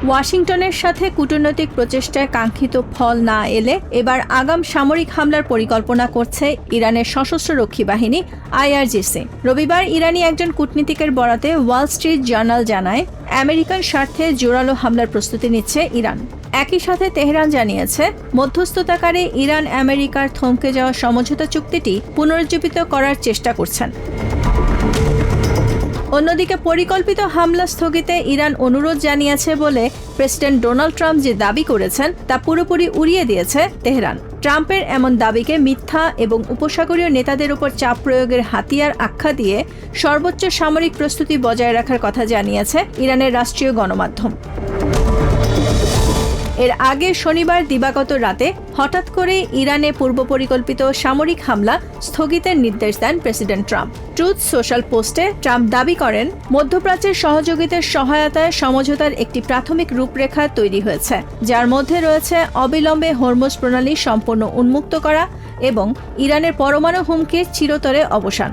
ওয়াশিংটনের সাথে কূটনৈতিক প্রচেষ্টায় কাঙ্ক্ষিত ফল না এলে এবার আগাম সামরিক হামলার পরিকল্পনা করছে ইরানের সশস্ত্র রক্ষী বাহিনী IRGC। রবিবার ইরানি একজন কূটনীতিকের বরাতে ওয়াল স্ট্রিট জার্নাল জানায়, আমেরিকান স্বার্থে জোরালো হামলার প্রস্তুতি নিচ্ছে ইরান। একই সাথে তেহরান জানিয়েছে, মধ্যস্থতাকারী ইরান আমেরিকার থমকে যাওয়া সমঝোতা চুক্তিটি পুনরুজ্জীবিত করার চেষ্টা করছেন। অন্যদিকে পরিকল্পিত হামলা স্থগিতে ইরান অনুরোধ জানিয়েছে বলে প্রেসিডেন্ট ডোনাল্ড ট্রাম্প যে দাবি করেছেন তা পুরোপুরি উড়িয়ে দিয়েছে তেহরান। ট্রাম্পের এমন দাবিকে মিথ্যা এবং উপসাগরীয় নেতাদের উপর চাপ প্রয়োগের হাতিয়ার আখ্যা দিয়ে সর্বোচ্চ সামরিক প্রস্তুতি বজায় রাখার কথা জানিয়েছে ইরানের রাষ্ট্রীয় গণমাধ্যম। এর আগে শনিবার দিবাগত রাতে হঠাৎ করে ইরানে পূর্বপরিকল্পিত সামরিক হামলা স্থগিতের নির্দেশ দেন প্রেসিডেন্ট ট্রাম্প। ট্রুথ সোশ্যাল পোস্টে ট্রাম্প দাবি করেন, মধ্যপ্রাচ্যের সহযোগিতার সহায়তায় সমঝোতার একটি প্রাথমিক রূপরেখা তৈরি হয়েছে, যার মধ্যে রয়েছে অবিলম্বে হরমুজ প্রণালী সম্পূর্ণ উন্মুক্ত করা এবং ইরানের পরমাণু হুমকির চিরতরে অবসান।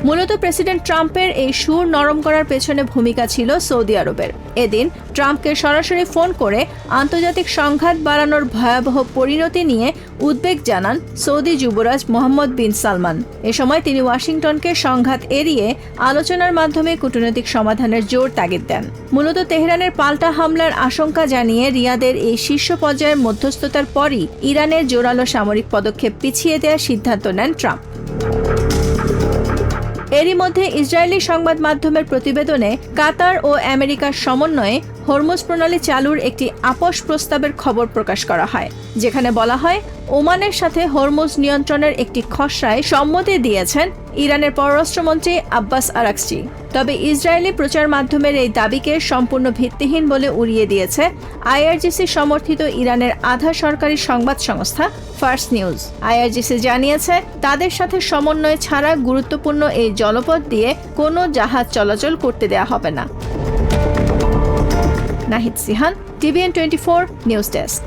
মূলত প্রেসিডেন্ট ট্রাম্পের এই সুর নরম করার পেছনে ভূমিকা ছিল সৌদি আরবের। এদিন ট্রাম্পকে সরাসরি ফোন করে আন্তর্জাতিক সংঘাত বাড়ানোর ভয়াবহ পরিণতি নিয়ে উদ্বেগ জানান সৌদি যুবরাজ মোহাম্মদ বিন সালমান। এ সময় তিনি ওয়াশিংটনকে সংঘাত এড়িয়ে আলোচনার মাধ্যমে কূটনৈতিক সমাধানের জোর তাগিদ দেন। মূলত তেহরানের পাল্টা হামলার আশঙ্কা জানিয়ে রিয়াদের এই শীর্ষ পর্যায়ের মধ্যস্থতার পরই ইরানের জোরালো সামরিক পদক্ষেপ পিছিয়ে দেওয়ার সিদ্ধান্ত নেন ট্রাম্প। এরই মধ্যে ইসরায়েলি সংবাদ মাধ্যমের প্রতিবেদনে কাতার ও আমেরিকার সমন্বয়ে হরমুজ প্রণালী চালুর একটি আপোষ প্রস্তাবের খবর প্রকাশ করা হয়, যেখানে বলা হয় ওমানের সাথে হরমুজ নিয়ন্ত্রণের একটি খসড়ায় সম্মতি দিয়েছেন ইরানের পররাষ্ট্রমন্ত্রী আব্বাস আরাকচি। তবে ইসরায়েলি প্রচার মাধ্যমের এই দাবিকে সম্পূর্ণ ভিত্তিহীন বলে উড়িয়ে দিয়েছে IRGC সমর্থিত ইরানের আধা সরকারি সংবাদ সংস্থা ফার্স নিউজ। IRGC জানিয়েছে, তাদের সাথে সমন্বয় ছাড়া গুরুত্বপূর্ণ এই জলপথ দিয়ে কোনো জাহাজ চলাচল করতে দেয়া হবে না। Nahid Sihan, TVN24 news desk.